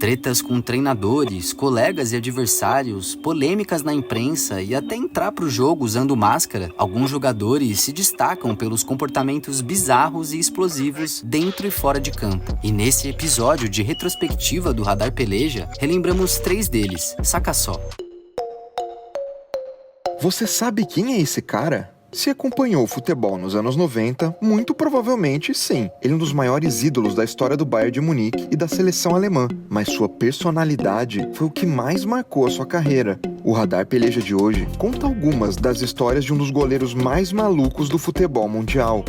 tretas com treinadores, colegas e adversários, polêmicas na imprensa e até entrar pro jogo usando máscara, alguns jogadores se destacam pelos comportamentos bizarros e explosivos dentro e fora de campo. E nesse episódio de retrospectiva do Radar Peleja, relembramos 3 deles. Saca só. Você sabe quem é esse cara? Se acompanhou o futebol nos anos 90, muito provavelmente sim. Ele é um dos maiores ídolos da história do Bayern de Munique e da seleção alemã, mas sua personalidade foi o que mais marcou a sua carreira. O Radar Peleja de hoje conta algumas das histórias de um dos goleiros mais malucos do futebol mundial.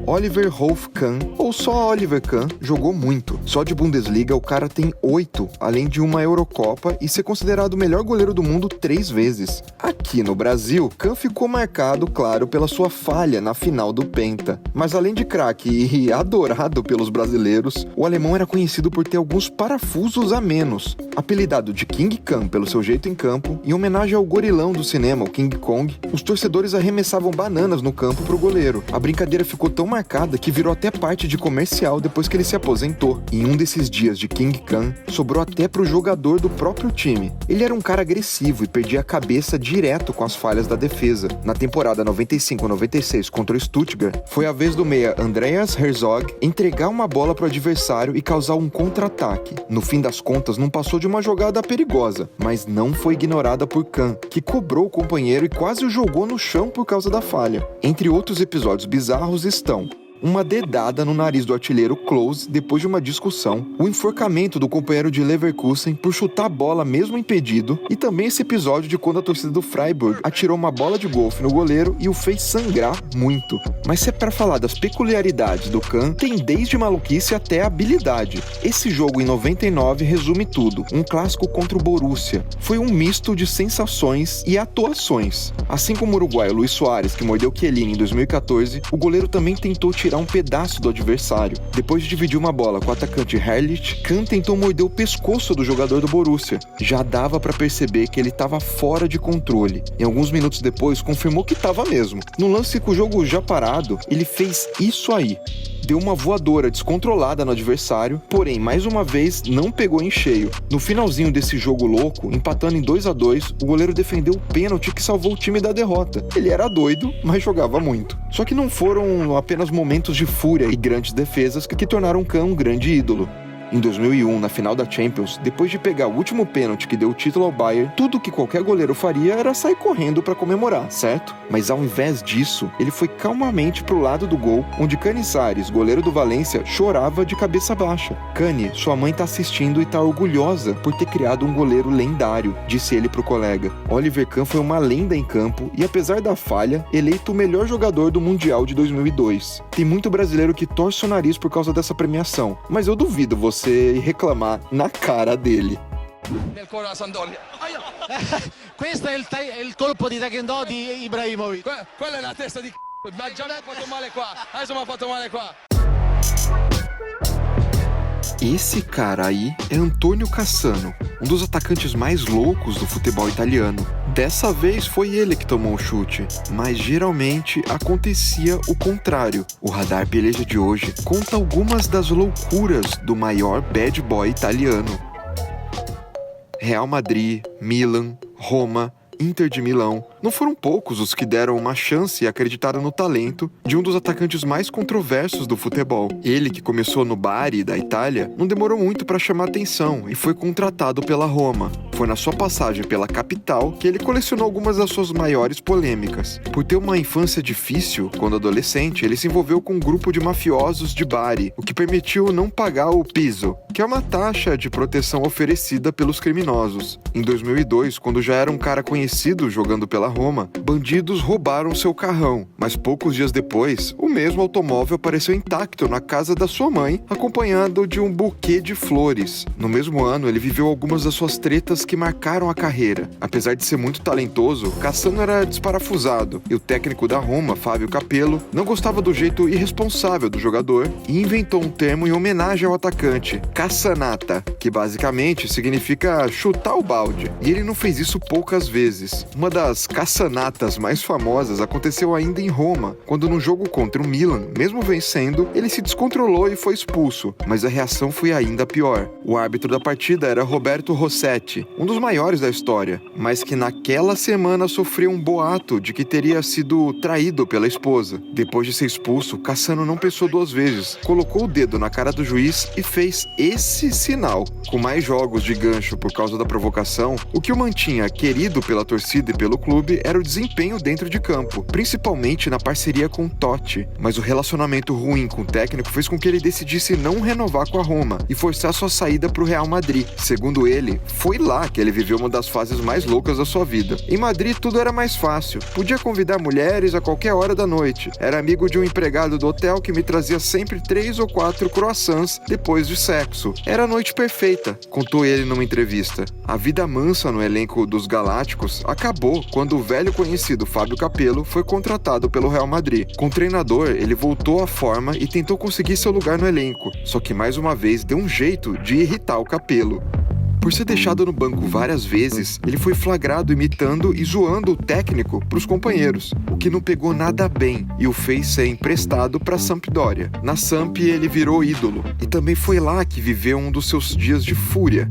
Oliver Rolf Kahn, ou só Oliver Kahn, jogou muito. Só de Bundesliga o cara tem 8, além de uma Eurocopa e ser considerado o melhor goleiro do mundo 3 vezes. Aqui no Brasil, Kahn ficou marcado, claro, pela sua falha na final do Penta. Mas além de craque e adorado pelos brasileiros, o alemão era conhecido por ter alguns parafusos a menos. Apelidado de King Kahn pelo seu jeito em campo, em homenagem ao gorilão do cinema, o King Kong, os torcedores arremessavam bananas no campo pro goleiro. A brincadeira ficou tão marcada que virou até parte de comercial depois que ele se aposentou. Em um desses dias de King Kahn, sobrou até pro jogador do próprio time. Ele era um cara agressivo e perdia a cabeça direto com as falhas da defesa. Na temporada 95-96 contra o Stuttgart, foi a vez do meia Andreas Herzog entregar uma bola pro adversário e causar um contra-ataque. No fim das contas, não passou de uma jogada perigosa, mas não foi ignorada por Kahn, que cobrou o companheiro e quase o jogou no chão por causa da falha. Entre outros episódios bizarros estão uma dedada no nariz do artilheiro Klose depois de uma discussão, o enforcamento do companheiro de Leverkusen por chutar a bola mesmo impedido, e também esse episódio de quando a torcida do Freiburg atirou uma bola de golfe no goleiro e o fez sangrar muito. Mas se é pra falar das peculiaridades do Kahn, tem desde maluquice até habilidade. Esse jogo em 99 resume tudo, um clássico contra o Borussia. Foi um misto de sensações e atuações. Assim como o uruguaio Luis Soares, que mordeu Chiellini em 2014, o goleiro também tentou tirar um pedaço do adversário. Depois de dividir uma bola com o atacante Herrlich, Kahn tentou morder o pescoço do jogador do Borussia. Já dava pra perceber que ele estava fora de controle. E alguns minutos depois, confirmou que estava mesmo. No lance com o jogo já parado, ele fez isso aí. Deu uma voadora descontrolada no adversário, porém, mais uma vez, não pegou em cheio. No finalzinho desse jogo louco, empatando em 2-2, o goleiro defendeu o pênalti que salvou o time da derrota. Ele era doido, mas jogava muito. Só que não foram apenas momentos de fúria e grandes defesas que tornaram Kahn um grande ídolo. Em 2001, na final da Champions, depois de pegar o último pênalti que deu o título ao Bayern, tudo que qualquer goleiro faria era sair correndo para comemorar, certo? Mas ao invés disso, ele foi calmamente pro lado do gol, onde Canizares, goleiro do Valência, chorava de cabeça baixa. Cani, sua mãe tá assistindo e tá orgulhosa por ter criado um goleiro lendário, disse ele pro colega. Oliver Kahn foi uma lenda em campo e, apesar da falha, eleito o melhor jogador do Mundial de 2002. Tem muito brasileiro que torce o nariz por causa dessa premiação, mas eu duvido você reclamar na cara dele. Questo è il colpo di taekwondo di Ibrahimovic. Quella è la testa di ma già mi ha fatto male qua. Adesso mi ha fatto male qua. Esse cara aí é Antônio Cassano, um dos atacantes mais loucos do futebol italiano. Dessa vez foi ele que tomou o chute, mas geralmente acontecia o contrário. O Radar Peleja de hoje conta algumas das loucuras do maior bad boy italiano. Real Madrid, Milan, Roma, Inter de Milão. Não foram poucos os que deram uma chance e acreditaram no talento de um dos atacantes mais controversos do futebol. Ele, que começou no Bari, da Itália, não demorou muito para chamar atenção e foi contratado pela Roma. Foi na sua passagem pela capital que ele colecionou algumas das suas maiores polêmicas. Por ter uma infância difícil, quando adolescente, ele se envolveu com um grupo de mafiosos de Bari, o que permitiu não pagar o piso, que é uma taxa de proteção oferecida pelos criminosos. Em 2002, quando já era um cara conhecido jogando pela Roma, bandidos roubaram seu carrão, mas poucos dias depois, o mesmo automóvel apareceu intacto na casa da sua mãe, acompanhado de um buquê de flores. No mesmo ano, ele viveu algumas das suas tretas que marcaram a carreira. Apesar de ser muito talentoso, Cassano era desparafusado, e o técnico da Roma, Fábio Capello, não gostava do jeito irresponsável do jogador e inventou um termo em homenagem ao atacante, Cassanata, que basicamente significa chutar o balde. E ele não fez isso poucas vezes. Uma das caçanatas mais famosas aconteceu ainda em Roma, quando num jogo contra o Milan, mesmo vencendo, ele se descontrolou e foi expulso, mas a reação foi ainda pior. O árbitro da partida era Roberto Rossetti, um dos maiores da história, mas que naquela semana sofreu um boato de que teria sido traído pela esposa. Depois de ser expulso, Cassano não pensou duas vezes, colocou o dedo na cara do juiz e fez esse sinal. Com mais jogos de gancho por causa da provocação, o que o mantinha querido pela torcida e pelo clube era o desempenho dentro de campo, principalmente na parceria com Totti. Mas o relacionamento ruim com o técnico fez com que ele decidisse não renovar com a Roma e forçar sua saída para o Real Madrid. Segundo ele, foi lá que ele viveu uma das fases mais loucas da sua vida. Em Madrid tudo era mais fácil, podia convidar mulheres a qualquer hora da noite, era amigo de um empregado do hotel que me trazia sempre 3 ou 4 croissants depois de sexo. Era a noite perfeita, contou ele numa entrevista. A vida mansa no elenco dos Galácticos acabou quando o velho conhecido Fábio Capello foi contratado pelo Real Madrid. Com o treinador, ele voltou à forma e tentou conseguir seu lugar no elenco, só que mais uma vez deu um jeito de irritar o Capello. Por ser deixado no banco várias vezes, ele foi flagrado imitando e zoando o técnico para os companheiros, o que não pegou nada bem e o fez ser emprestado para a Sampdoria. Na Samp ele virou ídolo e também foi lá que viveu um dos seus dias de fúria.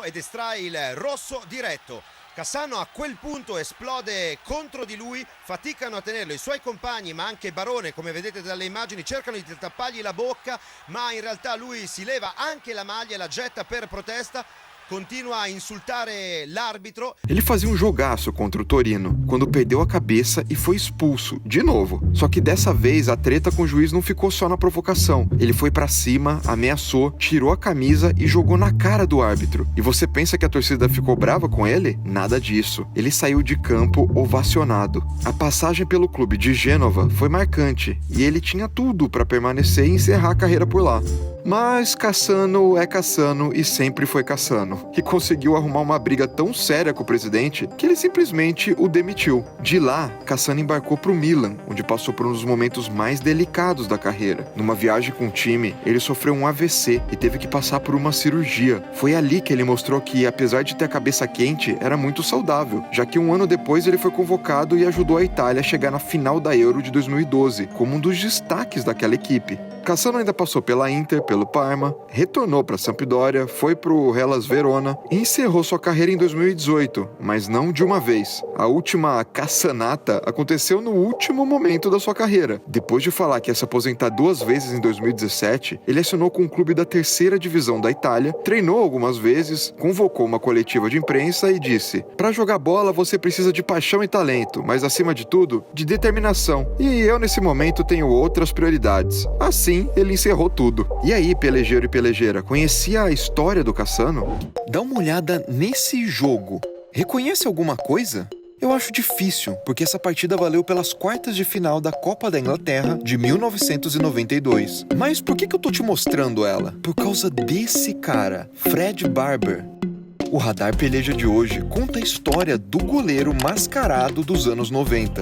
Ed estrae il rosso diretto. Cassano a quel punto esplode contro di lui, faticano a tenerlo i suoi compagni, ma anche Barone, come vedete dalle immagini, cercano di tappargli la bocca, ma in realtà lui si leva anche la maglia e la getta per protesta. Continua a insultare l'arbitro. Ele fazia um jogaço contra o Torino, quando perdeu a cabeça e foi expulso, de novo. Só que dessa vez a treta com o juiz não ficou só na provocação. Ele foi pra cima, ameaçou, tirou a camisa e jogou na cara do árbitro. E você pensa que a torcida ficou brava com ele? Nada disso. Ele saiu de campo ovacionado. A passagem pelo clube de Gênova foi marcante e ele tinha tudo pra permanecer e encerrar a carreira por lá. Mas Cassano é Cassano e sempre foi Cassano. E conseguiu arrumar uma briga tão séria com o presidente que ele simplesmente o demitiu. De lá, Cassano embarcou pro Milan, onde passou por um dos momentos mais delicados da carreira. Numa viagem com o time, ele sofreu um AVC e teve que passar por uma cirurgia. Foi ali que ele mostrou que, apesar de ter a cabeça quente, era muito saudável, já que um ano depois ele foi convocado e ajudou a Itália a chegar na final da Euro de 2012, como um dos destaques daquela equipe. Cassano ainda passou pela Inter, pelo Parma, retornou para Sampdoria, foi pro Hellas Verona e encerrou sua carreira em 2018, mas não de uma vez. A última cassanata aconteceu no último momento da sua carreira. Depois de falar que ia se aposentar 2 vezes em 2017, ele assinou com um clube da 3ª divisão da Itália, treinou algumas vezes, convocou uma coletiva de imprensa e disse: "Para jogar bola você precisa de paixão e talento, mas acima de tudo, de determinação. E eu nesse momento tenho outras prioridades." Assim, ele encerrou tudo. E aí, pelejeiro e pelejeira, conhecia a história do Cassano? Dá uma olhada nesse jogo. Reconhece alguma coisa? Eu acho difícil, porque essa partida valeu pelas quartas de final da Copa da Inglaterra de 1992. Mas por que eu tô te mostrando ela? Por causa desse cara, Fred Barber. O Radar Peleja de hoje conta a história do goleiro mascarado dos anos 90.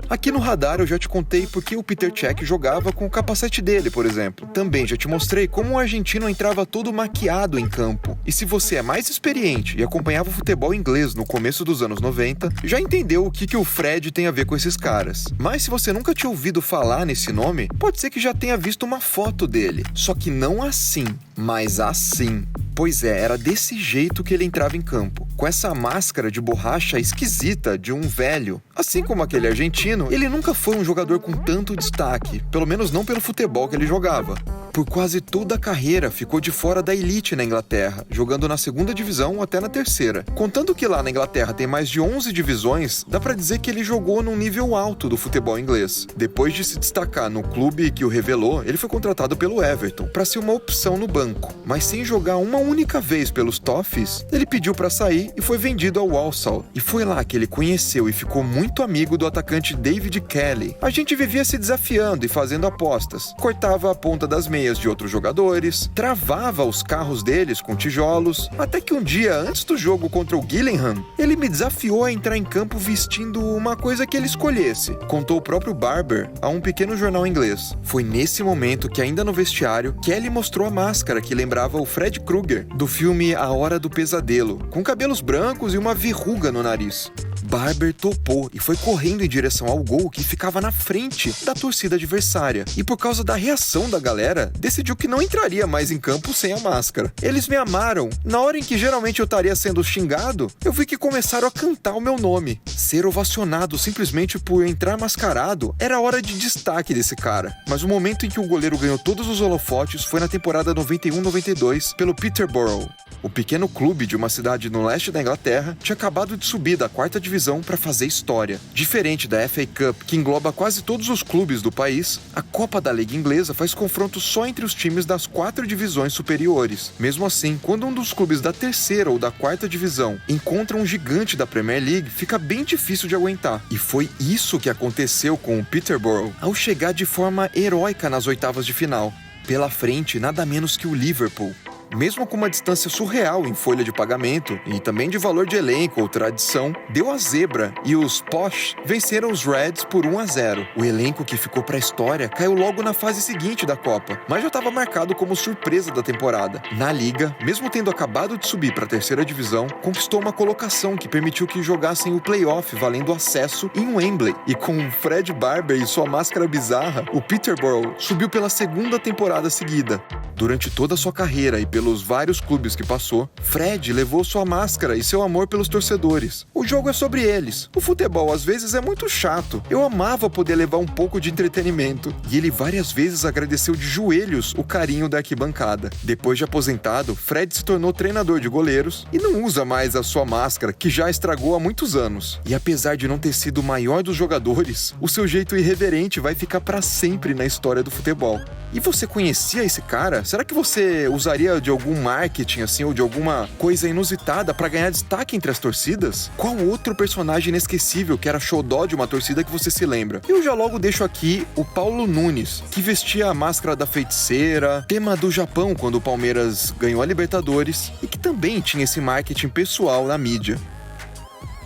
Aqui no Radar eu já te contei porque o Peter Cech jogava com o capacete dele, por exemplo. Também já te mostrei como o argentino entrava todo maquiado em campo. E se você é mais experiente e acompanhava o futebol inglês no começo dos anos 90, já entendeu o que o Fred tem a ver com esses caras. Mas se você nunca tinha ouvido falar nesse nome, pode ser que já tenha visto uma foto dele. Só que não assim, mas assim. Pois é, era desse jeito que ele entrava em campo, com essa máscara de borracha esquisita de um velho. Assim como aquele argentino, ele nunca foi um jogador com tanto destaque, pelo menos não pelo futebol que ele jogava. Por quase toda a carreira, ficou de fora da elite na Inglaterra, jogando na 2ª divisão ou até na 3ª. Contando que lá na Inglaterra tem mais de 11 divisões, dá pra dizer que ele jogou num nível alto do futebol inglês. Depois de se destacar no clube que o revelou, ele foi contratado pelo Everton, pra ser uma opção no banco. Mas sem jogar uma única vez pelos Toffees, ele pediu pra sair e foi vendido ao Walsall. E foi lá que ele conheceu e ficou muito amigo do atacante David Kelly. A gente vivia se desafiando e fazendo apostas. Cortava a ponta das meias meias de outros jogadores, travava os carros deles com tijolos, até que um dia, antes do jogo contra o Gillingham, ele me desafiou a entrar em campo vestindo uma coisa que ele escolhesse, contou o próprio Barber a um pequeno jornal inglês. Foi nesse momento que, ainda no vestiário, Kelly mostrou a máscara que lembrava o Fred Krueger, do filme A Hora do Pesadelo, com cabelos brancos e uma verruga no nariz. Barber topou e foi correndo em direção ao gol que ficava na frente da torcida adversária. E por causa da reação da galera, decidiu que não entraria mais em campo sem a máscara. Eles me amaram. Na hora em que geralmente eu estaria sendo xingado, eu vi que começaram a cantar o meu nome. Ser ovacionado simplesmente por entrar mascarado era a hora de destaque desse cara. Mas o momento em que o goleiro ganhou todos os holofotes foi na temporada 91-92 pelo Peterborough. O pequeno clube de uma cidade no leste da Inglaterra tinha acabado de subir da 4ª divisão para fazer história. Diferente da FA Cup, que engloba quase todos os clubes do país, a Copa da Liga Inglesa faz confronto só entre os times das 4 divisões superiores. Mesmo assim, quando um dos clubes da 3ª ou da 4ª divisão encontra um gigante da Premier League, fica bem difícil de aguentar. E foi isso que aconteceu com o Peterborough ao chegar de forma heróica nas oitavas de final. Pela frente, nada menos que o Liverpool. Mesmo com uma distância surreal em folha de pagamento e também de valor de elenco ou tradição, deu a zebra e os Posh venceram os Reds por 1-0. O elenco que ficou para a história caiu logo na fase seguinte da Copa, mas já estava marcado como surpresa da temporada. Na Liga, mesmo tendo acabado de subir para a 3ª divisão, conquistou uma colocação que permitiu que jogassem o playoff valendo acesso em Wembley. E com Fred Barber e sua máscara bizarra, o Peterborough subiu pela 2ª temporada seguida. Durante toda a sua carreira e pelos vários clubes que passou, Fred levou sua máscara e seu amor pelos torcedores. O jogo é sobre eles. O futebol às vezes é muito chato. Eu amava poder levar um pouco de entretenimento. E ele várias vezes agradeceu de joelhos o carinho da arquibancada. Depois de aposentado, Fred se tornou treinador de goleiros e não usa mais a sua máscara, que já estragou há muitos anos. E apesar de não ter sido o maior dos jogadores, o seu jeito irreverente vai ficar para sempre na história do futebol. E você conhecia esse cara? Será que você usaria de algum marketing assim ou de alguma coisa inusitada para ganhar destaque entre as torcidas? Qual outro personagem inesquecível que era xodó de uma torcida que você se lembra? Eu já logo deixo aqui o Paulo Nunes, que vestia a máscara da feiticeira, tema do Japão quando o Palmeiras ganhou a Libertadores e que também tinha esse marketing pessoal na mídia.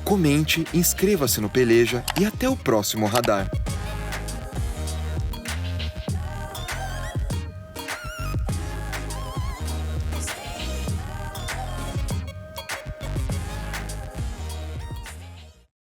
Comente, inscreva-se no Peleja e até o próximo Radar.